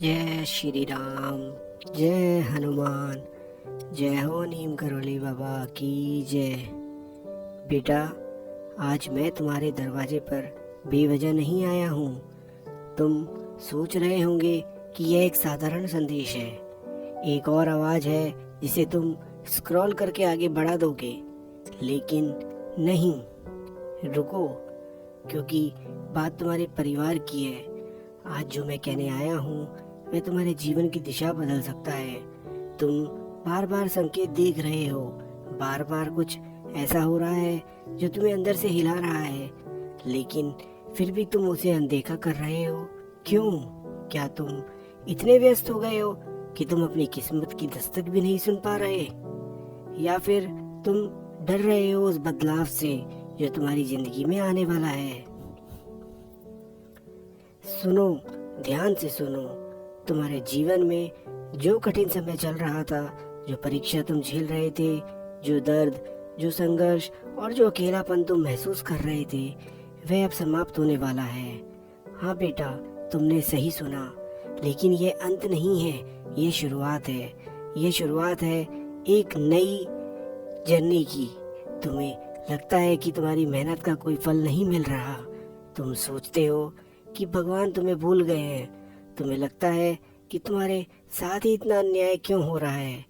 जय श्री राम। जय हनुमान। जय हो नीम करोली बाबा की जय। बेटा, आज मैं तुम्हारे दरवाजे पर बेवजह नहीं आया हूँ। तुम सोच रहे होंगे कि यह एक साधारण संदेश है, एक और आवाज़ है जिसे तुम स्क्रॉल करके आगे बढ़ा दोगे। लेकिन नहीं, रुको, क्योंकि बात तुम्हारे परिवार की है। आज जो मैं कहने आया हूँ वह तुम्हारे जीवन की दिशा बदल सकता है। तुम बार बार संकेत देख रहे हो, बार बार कुछ ऐसा हो रहा है जो तुम्हें अंदर से हिला रहा है, लेकिन फिर भी तुम उसे अनदेखा कर रहे हो। क्यों? क्या तुम इतने व्यस्त हो गए हो कि तुम अपनी किस्मत की दस्तक भी नहीं सुन पा रहे? या फिर तुम डर रहे हो उस बदलाव से जो तुम्हारी जिंदगी में आने वाला है? सुनो, ध्यान से सुनो। तुम्हारे जीवन में जो कठिन समय चल रहा था, जो परीक्षा तुम झेल रहे थे, जो दर्द, जो संघर्ष और जो अकेलापन तुम महसूस कर रहे थे, वह अब समाप्त होने वाला है। हाँ बेटा, तुमने सही सुना। लेकिन ये अंत नहीं है, ये शुरुआत है। ये शुरुआत है एक नई जर्नी की। तुम्हें लगता है कि तुम्हारी मेहनत का कोई फल नहीं मिल रहा। तुम सोचते हो कि भगवान तुम्हें भूल गए हैं। तुम्हें लगता है कि तुम्हारे साथ ही इतना अन्याय क्यों हो रहा है।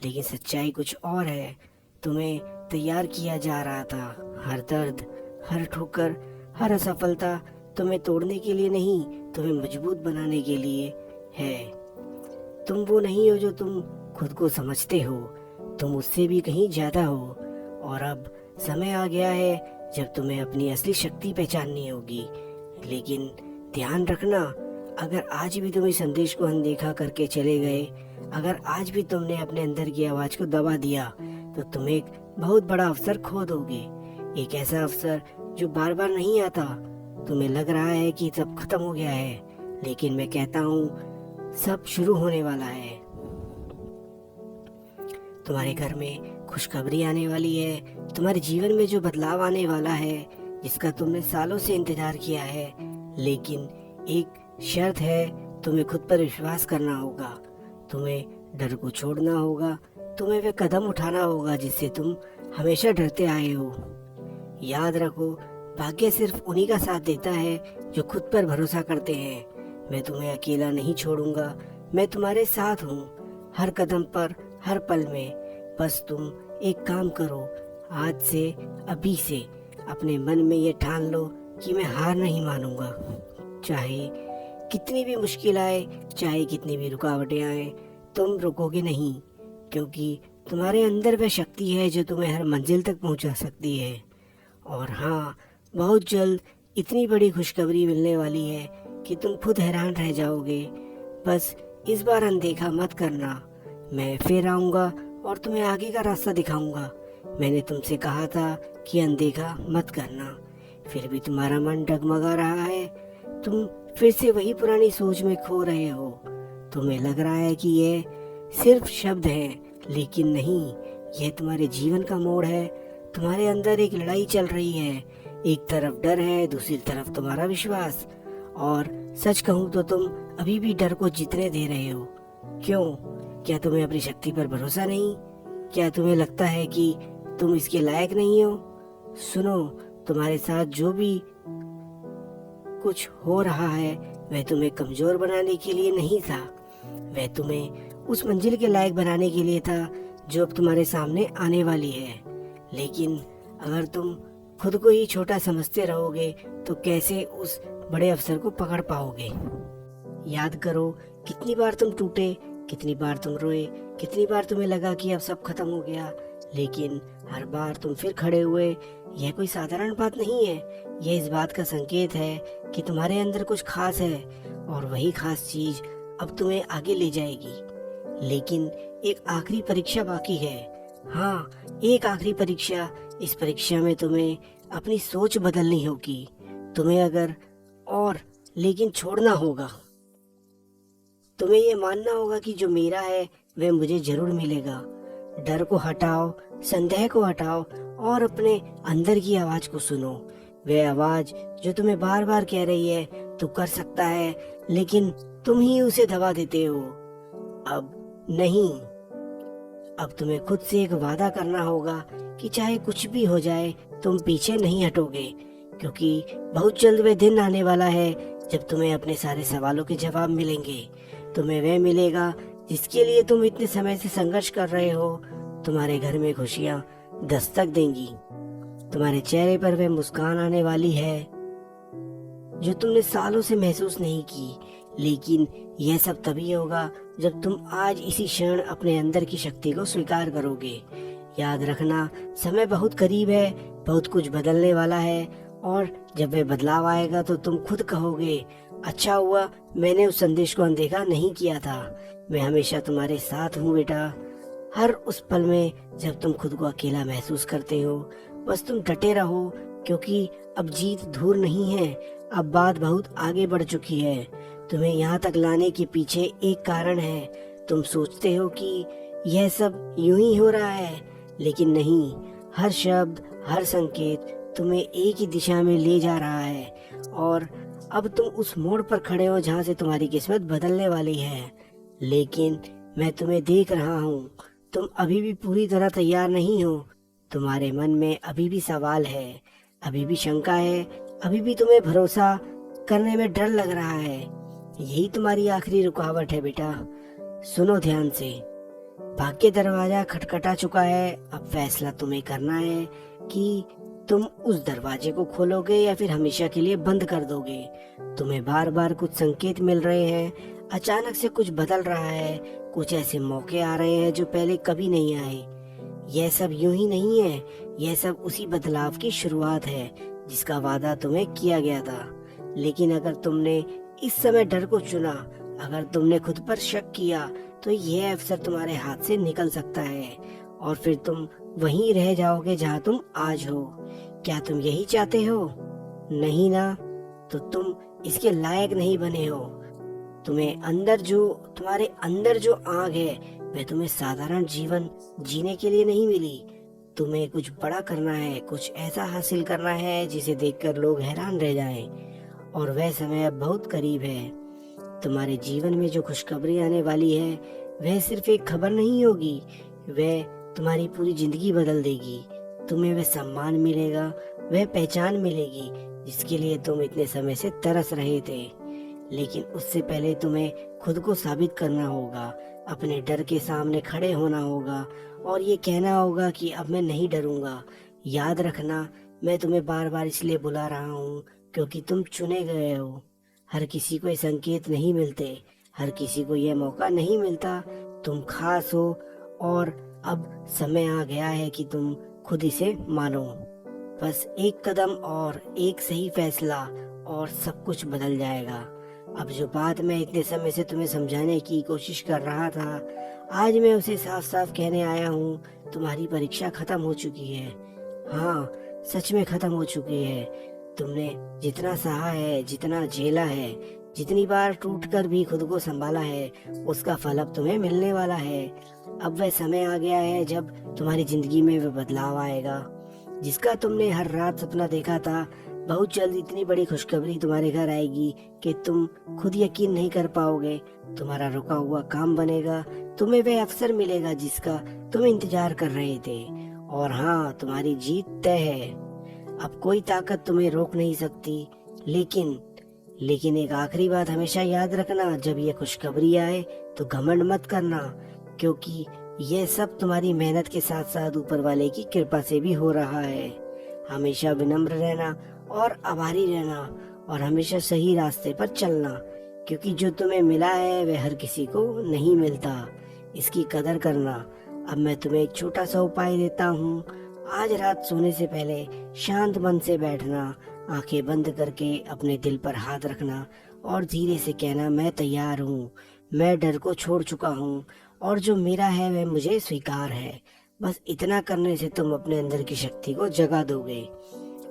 लेकिन सच्चाई कुछ और है। तुम्हें तैयार किया जा रहा था। हर दर्द, हर ठोकर, हर असफलता तुम्हें तोड़ने के लिए नहीं, तुम्हें मजबूत बनाने के लिए है। तुम वो नहीं हो जो तुम खुद को समझते हो। तुम उससे भी कहीं ज्यादा हो। और अब समय आ गया है जब तुम्हें अपनी असली शक्ति पहचाननी होगी। लेकिन ध्यान रखना, अगर आज भी तुम इस संदेश को अनदेखा करके चले गए, अगर आज भी तुमने अपने अंदर की आवाज को दबा दिया, तो तुम एक बहुत बड़ा अवसर खो दोगे। एक ऐसा अवसर जो बार बार नहीं आता। तुम्हें लग रहा है कि सब खत्म हो गया है, लेकिन मैं कहता हूँ सब शुरू होने वाला है। तुम्हारे घर में खुशखबरी आने वाली है। तुम्हारे जीवन में जो बदलाव आने वाला है, जिसका तुमने सालों से इंतजार किया है। लेकिन एक शर्त है, तुम्हें खुद पर विश्वास करना होगा। तुम्हें डर को छोड़ना होगा। तुम्हें वह कदम उठाना होगा जिससे तुम हमेशा डरते आए हो। याद रखो, भाग्य सिर्फ उन्हीं का साथ देता है जो खुद पर भरोसा करते हैं। मैं तुम्हें अकेला नहीं छोड़ूंगा। मैं तुम्हारे साथ हूँ, हर कदम पर, हर पल में। बस तुम एक काम करो, आज से, अभी से अपने मन में ये ठान लो कि मैं हार नहीं मानूंगा। चाहे कितनी भी मुश्किल आए, चाहे कितनी भी रुकावटें आए, तुम रुकोगे नहीं, क्योंकि तुम्हारे अंदर वह शक्ति है जो तुम्हें हर मंजिल तक पहुंचा सकती है। और हाँ, बहुत जल्द इतनी बड़ी खुशखबरी मिलने वाली है कि तुम खुद हैरान रह जाओगे। बस इस बार अनदेखा मत करना। मैं फिर आऊँगा और तुम्हें आगे का रास्ता दिखाऊंगा। मैंने तुमसे कहा था कि अनदेखा मत करना, फिर भी तुम्हारा मन डगमगा रहा है। तुम फिर से वही पुरानी सोच में खो रहे हो। तुम्हें लग रहा है कि यह सिर्फ शब्द है, लेकिन नहीं, यह तुम्हारे जीवन का मोड़ है। तुम्हारे अंदर एक लड़ाई चल रही है। एक तरफ डर है, दूसरी तरफ तुम्हारा विश्वास। और सच कहूँ तो तुम अभी भी डर को जीतने दे रहे हो। क्यों? क्या तुम्हें अपनी शक्ति पर भरोसा नहीं? क्या तुम्हें लगता है कि तुम इसके लायक नहीं हो? सुनो, तुम्हारे साथ जो भी कुछ हो रहा है वह तुम्हें कमजोर बनाने के लिए नहीं था। वह तुम्हें उस मंजिल के लायक बनाने के लिए था जो अब तुम्हारे सामने आने वाली है। लेकिन अगर तुम खुद को ही छोटा समझते रहोगे तो कैसे उस बड़े अवसर को पकड़ पाओगे? याद करो, कितनी बार तुम टूटे, कितनी बार तुम रोए, कितनी बार तुम्हें लगा कि अब सब खत्म हो गया, लेकिन हर बार तुम फिर खड़े हुए। यह कोई साधारण बात नहीं है। यह इस बात का संकेत है कि तुम्हारे अंदर कुछ खास है, और वही खास चीज अब तुम्हें आगे ले जाएगी। लेकिन एक आखिरी परीक्षा बाकी है। हाँ, एक आखिरी परीक्षा। इस परीक्षा में तुम्हें अपनी सोच बदलनी होगी। तुम्हें अगर और लेकिन छोड़ना होगा। तुम्हें ये मानना होगा कि जो मेरा है वह मुझे जरूर मिलेगा। डर को हटाओ, संदेह को हटाओ और अपने अंदर की आवाज को सुनो। वह आवाज जो तुम्हें बार बार कह रही है तू कर सकता है, लेकिन तुम ही उसे दबा देते हो। अब नहीं, अब तुम्हें खुद से एक वादा करना होगा कि चाहे कुछ भी हो जाए तुम पीछे नहीं हटोगे, क्योंकि बहुत जल्द वह दिन आने वाला है जब तुम्हें अपने सारे सवालों के जवाब मिलेंगे। तुम्हें वह मिलेगा जिसके लिए तुम इतने समय से संघर्ष कर रहे हो। तुम्हारे घर में खुशियां दस्तक देंगी। तुम्हारे चेहरे पर वह मुस्कान आने वाली है जो तुमने सालों से महसूस नहीं की। लेकिन यह सब तभी होगा जब तुम आज इसी क्षण अपने अंदर की शक्ति को स्वीकार करोगे। याद रखना, समय बहुत करीब है, बहुत कुछ बदलने वाला है, और जब वह बदलाव आएगा तो तुम खुद कहोगे, अच्छा हुआ मैंने उस संदेश को अनदेखा नहीं किया था। मैं हमेशा तुम्हारे साथ हूँ बेटा। हर उस पल में जब तुम खुद को अकेला महसूस करते हो, बस तुम डटे रहो, क्योंकि अब जीत दूर नहीं है। अब बात बहुत आगे बढ़ चुकी है। तुम्हें यहाँ तक लाने के पीछे एक कारण है। तुम सोचते हो कि यह सब यूं ही हो रहा है, लेकिन नहीं। हर शब्द, हर संकेत तुम्हें एक ही दिशा में ले जा रहा है, और अब तुम उस मोड़ पर खड़े हो जहाँ से तुम्हारी किस्मत बदलने वाली है। लेकिन मैं तुम्हें देख रहा हूँ, तुम अभी भी पूरी तरह तैयार नहीं हो। तुम्हारे मन में अभी भी सवाल है, अभी भी शंका है, अभी भी तुम्हें भरोसा करने में डर लग रहा है। यही तुम्हारी आखिरी रुकावट है बेटा। सुनो ध्यान से, भाग्य दरवाजा खटखटा चुका है। अब फैसला तुम्हें करना है कि तुम उस दरवाजे को खोलोगे या फिर हमेशा के लिए बंद कर दोगे। तुम्हें बार बार कुछ संकेत मिल रहे हैं, अचानक से कुछ बदल रहा है, कुछ ऐसे मौके आ रहे हैं जो पहले कभी नहीं आए। यह सब यूं ही नहीं है, यह सब उसी बदलाव की शुरुआत है जिसका वादा तुम्हें किया गया था। लेकिन अगर तुमने इस समय डर को चुना, अगर तुमने खुद पर शक किया, तो यह अवसर तुम्हारे हाथ से निकल सकता है और फिर तुम वहीं रह जाओगे जहां तुम आज हो। क्या तुम यही चाहते हो? नहीं ना, तो तुम इसके लायक नहीं बने हो। तुम्हारे अंदर जो आग है, वह तुम्हें साधारण जीवन जीने के लिए नहीं मिली। तुम्हें कुछ बड़ा करना है, कुछ ऐसा हासिल करना है जिसे देखकर लोग हैरान रह जाएं। और वह समय अब बहुत करीब है। तुम्हारे जीवन में जो खुशखबरी आने वाली है, वह सिर्फ एक खबर नहीं होगी, वह तुम्हारी पूरी जिंदगी बदल देगी। तुम्हें वह सम्मान मिलेगा, वह पहचान मिलेगी जिसके लिए तुम इतने समय से तरस रहे थे। लेकिन उससे पहले तुम्हें खुद को साबित करना होगा, अपने डर के सामने खड़े होना होगा और ये कहना होगा कि अब मैं नहीं डरूंगा। याद रखना, मैं तुम्हें बार बार इसलिए बुला रहा हूँ क्योंकि तुम चुने गए हो। हर किसी को ये संकेत नहीं मिलते, हर किसी को यह मौका नहीं मिलता। तुम खास हो और अब समय आ गया है कि तुम खुद इसे मानो। बस एक कदम और, एक सही फैसला, और सब कुछ बदल जाएगा। अब जो बात मैं इतने समय से तुम्हें समझाने की कोशिश कर रहा था, आज मैं उसे साफ साफ कहने आया हूँ। तुम्हारी परीक्षा खत्म हो चुकी है। हाँ, सच में खत्म हो चुकी है। तुमने जितना सहा है, जितना झेला है, जितनी बार टूटकर भी खुद को संभाला है, उसका फल अब तुम्हें मिलने वाला है। अब वह समय आ गया है जब तुम्हारी जिंदगी में वह बदलाव आएगा जिसका तुमने हर रात सपना देखा था। बहुत जल्द इतनी बड़ी खुशखबरी तुम्हारे घर आएगी कि तुम खुद यकीन नहीं कर पाओगे। तुम्हारा रुका हुआ काम बनेगा, तुम्हें वह अवसर मिलेगा जिसका तुम इंतजार कर रहे थे। और हाँ, तुम्हारी जीत तय है। अब कोई ताकत तुम्हें रोक नहीं सकती। लेकिन एक आखिरी बात हमेशा याद रखना, जब ये खुशखबरी आए तो घमंड मत करना, क्योंकि यह सब तुम्हारी मेहनत के साथ साथ ऊपर वाले की कृपा से भी हो रहा है। हमेशा विनम्र रहना और आभारी रहना, और हमेशा सही रास्ते पर चलना, क्योंकि जो तुम्हें मिला है वह हर किसी को नहीं मिलता। इसकी कदर करना। अब मैं तुम्हें एक छोटा सा उपाय देता हूँ। आज रात सोने से पहले शांत मन से बैठना, आंखें बंद करके अपने दिल पर हाथ रखना और धीरे से कहना, मैं तैयार हूँ, मैं डर को छोड़ चुका हूँ और जो मेरा है वह मुझे स्वीकार है। बस इतना करने से तुम अपने अंदर की शक्ति को जगा दोगे,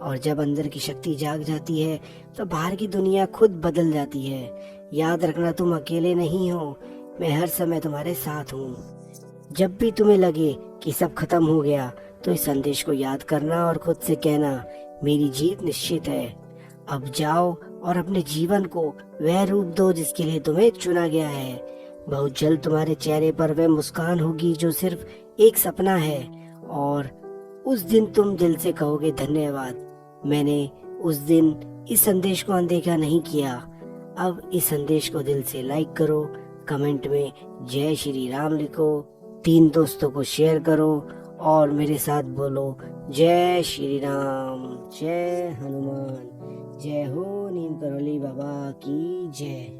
और जब अंदर की शक्ति जाग जाती है तो बाहर की दुनिया खुद बदल जाती है। याद रखना, तुम अकेले नहीं हो, मैं हर समय तुम्हारे साथ हूँ। जब भी तुम्हें लगे कि सब खत्म हो गया, तो इस संदेश को याद करना और खुद से कहना, मेरी जीत निश्चित है। अब जाओ और अपने जीवन को वह रूप दो जिसके लिए तुम्हें चुना गया है। बहुत जल्द तुम्हारे चेहरे पर वह मुस्कान होगी जो सिर्फ एक सपना है, और उस दिन तुम दिल से कहोगे धन्यवाद, मैंने उस दिन इस संदेश को अनदेखा नहीं किया। अब इस संदेश को दिल से लाइक करो, कमेंट में जय श्री राम लिखो, 3 दोस्तों को शेयर करो और मेरे साथ बोलो जय श्री राम, जय हनुमान, जय हो नीम करोली बाबा की जय।